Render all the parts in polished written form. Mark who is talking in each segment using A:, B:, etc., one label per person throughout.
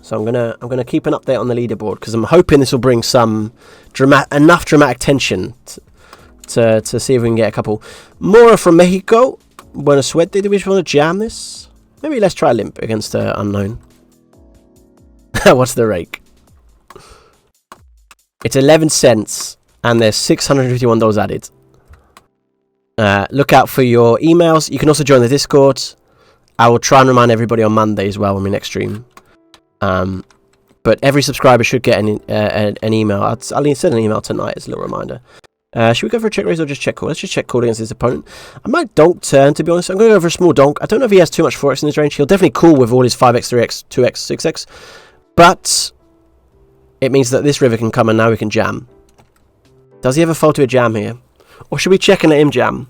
A: So I'm gonna keep an update on the leaderboard because I'm hoping this will bring some enough dramatic tension to see if we can get a couple. Mora from Mexico. Buena suerte. Do we just want to jam this? Maybe let's try limp against unknown. What's the rake? It's 11 cents and there's $651 added. Look out for your emails. You can also join the Discord. I will try and remind everybody on Monday as well when we next stream. But every subscriber should get an email. I'll send an email tonight as a little reminder. Should we go for a check raise or just check call? Let's just check call against his opponent. I might donk turn, to be honest. I'm going to go for a small donk. I don't know if he has too much 4x in his range. He'll definitely call with all his 5x, 3x, 2x, 6x. But it means that this river can come and now we can jam. Does he ever fold to a jam here? Or should we check and let him jam?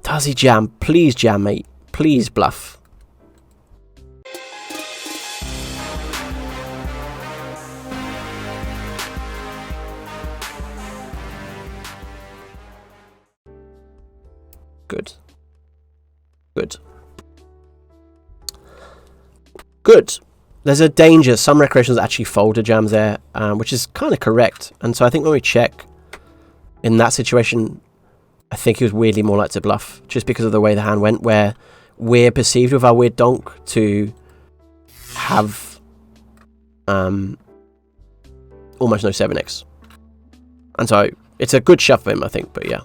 A: Does he jam? Please jam, mate. Please bluff. Good. Good. Good. There's a danger. Some recreationals actually fold to jams there, which is kind of correct. And so I think when we check in that situation, I think he was weirdly more like to bluff, just because of the way the hand went, where we're perceived with our weird donk to have almost no 7x. And so it's a good shove for him, I think, but yeah.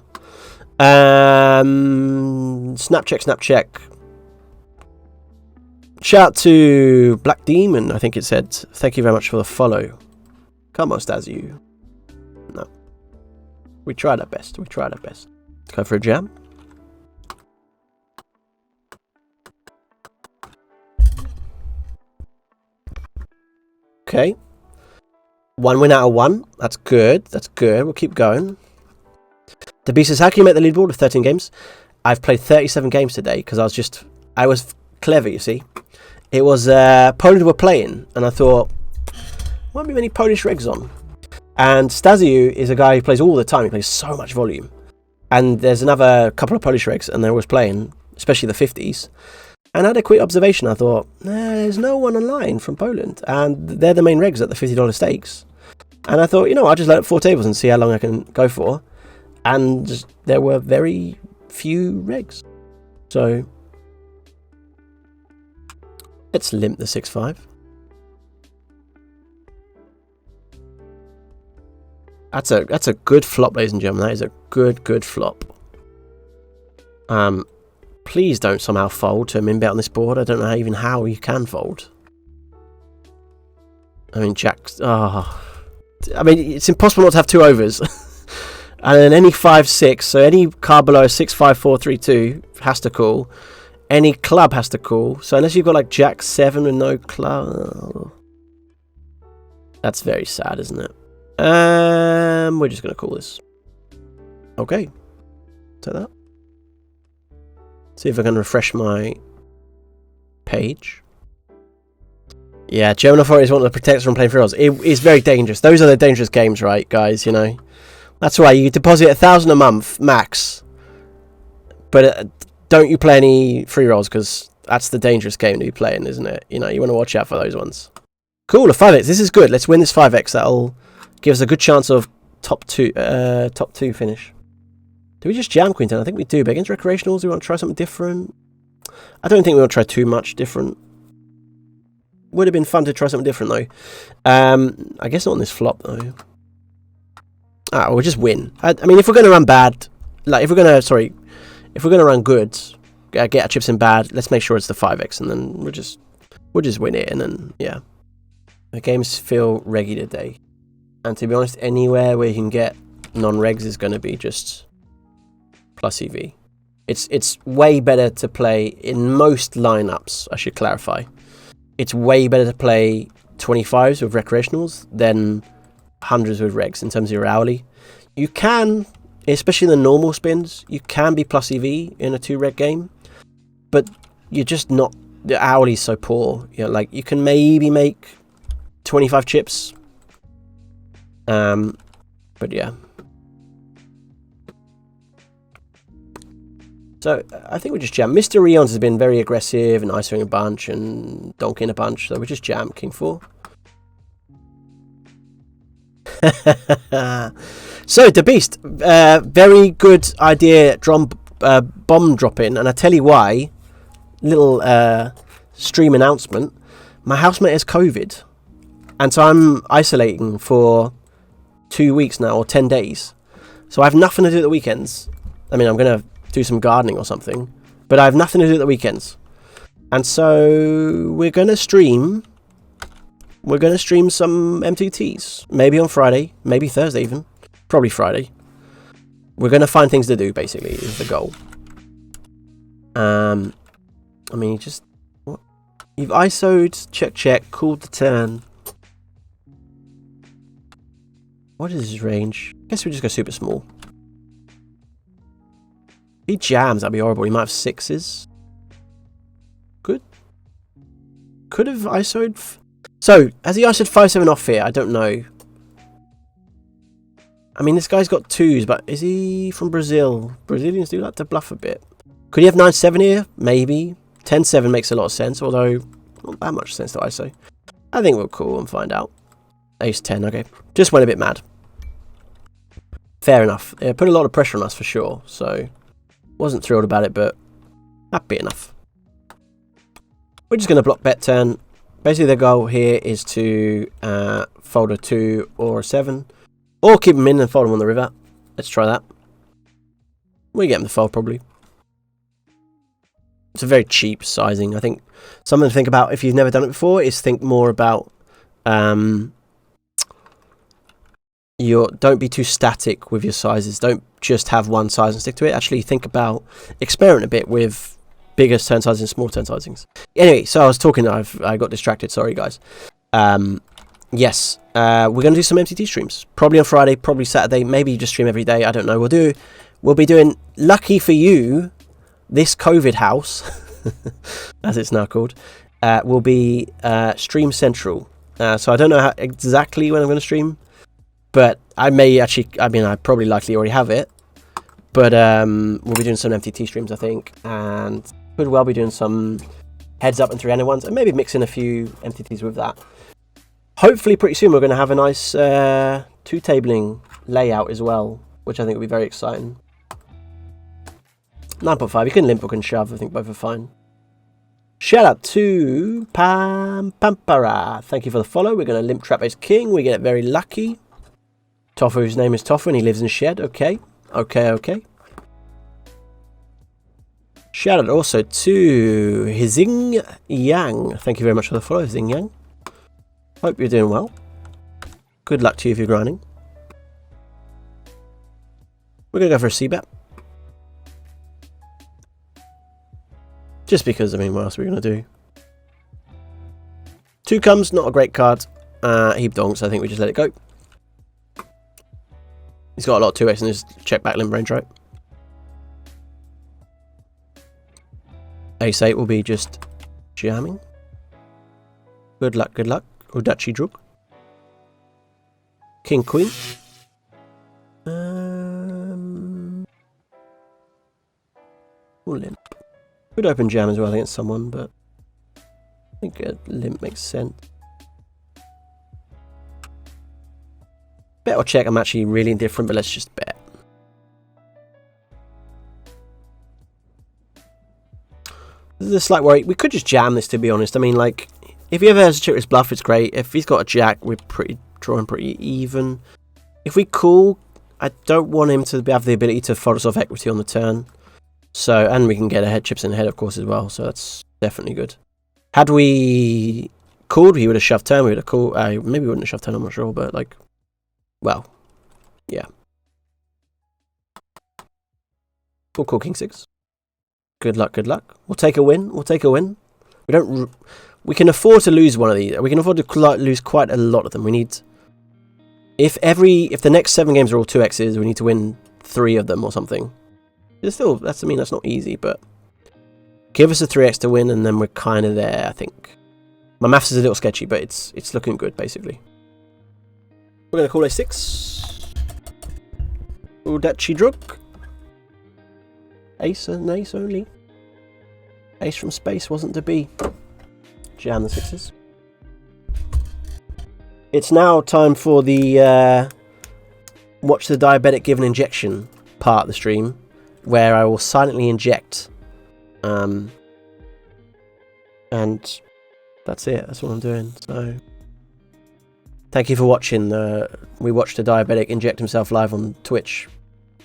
A: Snap check. Shout out to Black Demon, I think it said. Thank you very much for the follow. Come on, Stazu. No. We tried our best. Let's go for a jam. Okay. 1 win out of 1. That's good. We'll keep going. The B says, how can you make the leaderboard with 13 games? I've played 37 games today because I was clever, you see. It was Poland were playing, and I thought, won't be many Polish regs on. And Stasiu is a guy who plays all the time. He plays so much volume. And there's another couple of Polish regs, and they're always playing, especially the 50s. And I had a quick observation. I thought, there's no one online from Poland, and they're the main regs at the $50 stakes. And I thought, I'll just load up 4 tables and see how long I can go for. And there were very few regs. So let's limp the 6-5. That's a good flop, ladies and gentlemen. That is a good flop. Please don't somehow fold to a min bet on this board. I don't know how you can fold. I mean, Jack's... it's impossible not to have 2 overs. And then any 5-6, so any card below 6-5-4-3-2 has to call. Any club has to call. So unless you've got like Jack 7 and no club, that's very sad, isn't it? We're just gonna call this. Okay, take that. See if I can refresh my page. Yeah, German authorities want to protect us from playing free rolls. It is very dangerous. Those are the dangerous games, right, guys? That's right, you deposit 1,000 a month max, but don't you play any free rolls, because that's the dangerous game to be playing, isn't it? You want to watch out for those ones. Cool, a 5x. This is good. Let's win this 5x. That'll give us a good chance of top two finish. Do we just jam Queen 10? I think we do, but against recreationals, we want to try something different. I don't think we want to try too much different. Would have been fun to try something different, though. I guess not on this flop, though. We'll just win. I mean, if we're going to run bad, if we're going to run good, get our chips in bad, let's make sure it's the 5x, and then we'll just win it, and then, yeah. The games feel reggy today. And to be honest, anywhere where you can get non-regs is going to be just plus EV. It's way better to play in most lineups, I should clarify. It's way better to play 25s with recreationals than 100s with regs in terms of your hourly. You can, especially in the normal spins, you can be plus EV in a 2-reg game, but you're just not, the hourly's so poor. You can maybe make 25 chips. But yeah. So I think we just jam. Mr. Rions has been very aggressive and ISOing a bunch and donking a bunch. So we just jam King 4. So the Beast, very good idea. Bomb dropping, and I tell you why. Little stream announcement. My housemate has COVID, and so I'm isolating for 2 weeks now, or 10 days. So I have nothing to do at the weekends. I mean, I'm gonna do some gardening or something, but I have nothing to do at the weekends. And so we're gonna stream. We're gonna stream some MTTs, maybe on Friday, maybe Thursday even, probably Friday. We're gonna find things to do. Basically, is the goal. I mean, just what? You've ISO'd, check, called the turn. What is his range? I guess we just go super small. If he jams, that'd be horrible. He might have 6s. Good. Could have ISO'd. So, has he ISO'd 5-7 off here? I don't know. I mean, this guy's got 2s, but is he from Brazil? Brazilians do like to bluff a bit. Could he have 9-7 here? Maybe. 10-7 makes a lot of sense, although not that much sense to ISO. I think we'll call and find out. Ace-10, okay. Just went a bit mad. Fair enough. It put a lot of pressure on us for sure, so wasn't thrilled about it, but happy enough. We're just going to block bet turn. Basically, the goal here is to fold a 2 or a 7, or keep them in and fold them on the river. Let's try that. We get them to fold probably. It's a very cheap sizing. I think something to think about if you've never done it before is think more about don't be too static with your sizes. Don't just have one size and stick to it. Actually think about experiment a bit with bigger turn sizings and small turn sizings. Anyway, so I was talking, I got distracted, sorry guys. Yes, we're going to do some MTT streams. Probably on Friday, probably Saturday, maybe just stream every day, I don't know. We'll be doing, lucky for you, this COVID house, as it's now called, will be Stream Central. So I don't know exactly when I'm going to stream, but I may actually, I mean, I probably likely already have it, but we'll be doing some MTT streams, I think, and could well be doing some heads up and 300 ones, and maybe mixing a few MTTs with that. Hopefully pretty soon we're going to have a nice two-tabling layout as well, which I think will be very exciting. 9.5, you can limp or can shove, I think both are fine. Shout out to Pampara. Thank you for the follow. We're going to limp trap ace king. We get very lucky. Tofu, whose name is Tofu, and he lives in Shed. Okay. Okay. Shout out also to Hizing Yang. Thank you very much for the follow, Hizing Yang. Hope you're doing well. Good luck to you if you're grinding. We're going to go for a C-bet. Just because, I mean, what else are we going to do? 2 comes, not a great card. He donks, I think we just let it go. He's got a lot of 2x in his check back limb range, right? Ace 8 will be just jamming. Good luck. Udachi drug. King queen. We'll limp. Could open jam as well against someone, but I think a limp makes sense. Bet or check, I'm actually really indifferent, but let's just bet. This is a slight worry. We could just jam this, to be honest. I mean, like, if he ever has a check his bluff, it's great. If he's got a jack, we're drawing pretty even. If we call, I don't want him to have the ability to fold us off equity on the turn. So, and we can get ahead chips in the head, of course, as well. So that's definitely good. Had we called, he would have shoved turn. We would have called. Maybe we wouldn't have shoved turn. I'm not sure, but like, well, yeah. We'll call king 6. Good luck. We'll take a win. We can afford to lose one of these. We can afford to lose quite a lot of them. We need, if the next 7 games are all 2x's, we need to win 3 of them or something. It's still, that's not easy, but give us a 3x to win, and then we're kind of there, I think. My maths is a little sketchy, but it's looking good, basically. We're going to call a 6. Udachi drug. Ace and ace only. Ace from space wasn't to be. Jam the sixes. It's now time for the watch the diabetic give an injection part of the stream, where I will silently inject. And that's it. That's what I'm doing. So thank you for watching. We watched a diabetic inject himself live on Twitch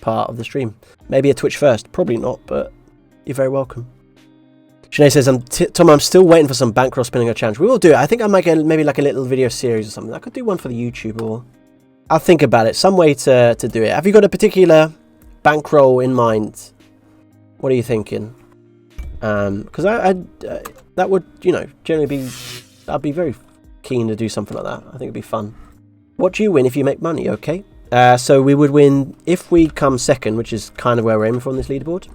A: part of the stream. Maybe a Twitch first. Probably not, but you're very welcome. Sinead says, Tom, I'm still waiting for some bankroll spinning a challenge. We will do it. I think I might get maybe like a little video series or something. I could do one for the YouTube, or I'll think about it. Some way to do it. Have you got a particular bankroll in mind? What are you thinking? Because that would, you know, generally be, I'd be very keen to do something like that. I think it'd be fun. What do you win if you make money? Okay. So we would win if we come second, which is kind of where we're aiming for on this leaderboard.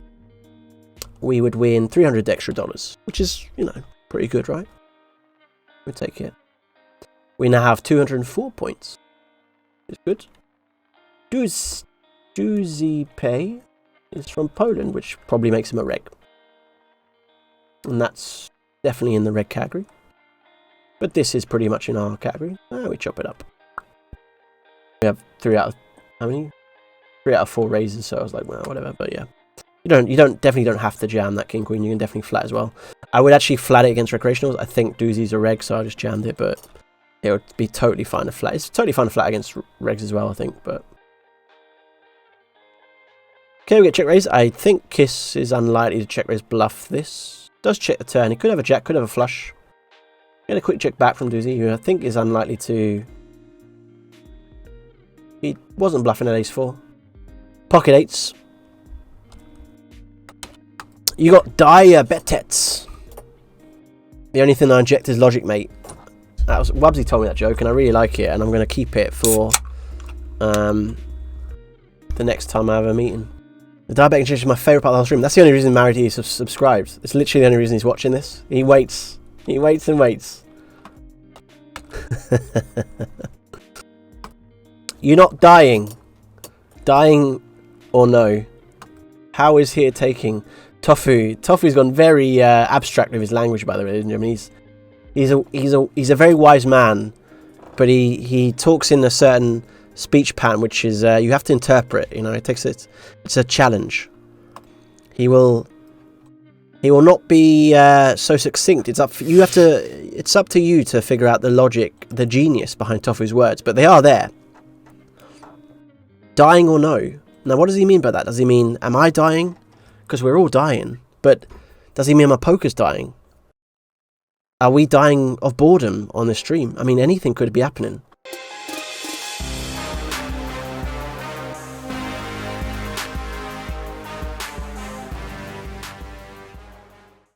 A: We would win $300 extra, which is, you know, pretty good, right? We'll take it. We now have 204 points. It's good. Duzi Pay is from Poland, which probably makes him a reg. And that's definitely in the reg category. But this is pretty much in our category. We chop it up. We have 3 out of, how many? 3 out of 4 raises, so I was like, well, whatever, but yeah. You definitely don't have to jam that king queen. You can definitely flat as well. I would actually flat it against recreationals. I think Doozy's a reg, so I just jammed it, but it would be totally fine to flat. It's totally fine to flat against regs as well, I think, but okay, we get check raise. I think Kiss is unlikely to check raise bluff this. Does check the turn. He could have a jack, could have a flush. Get a quick check back from Doozy, who I think is unlikely to. He wasn't bluffing at ace 4. Pocket eights. You got diabetes. The only thing I inject is logic, mate. That was Wubsy told me that joke, and I really like it, and I'm going to keep it for the next time I have a meeting. The diabetic injection is my favourite part of the whole stream. That's the only reason Marity is subscribed. It's literally the only reason he's watching this. He waits. He waits and waits. You're not dying. Dying or no? How is here taking? Tofu's gone very abstract with his language, by the way, isn't he? I mean, he's a very wise man, but he talks in a certain speech pattern, which is you have to interpret. You know, it's a challenge. He will not be so succinct. It's up to you to figure out the logic, the genius behind Tofu's words, but they are there. Dying or no? Now, what does he mean by that? Does he mean, am I dying? Because we're all dying. But does he mean my poker's dying? Are we dying of boredom on the stream? I mean, anything could be happening.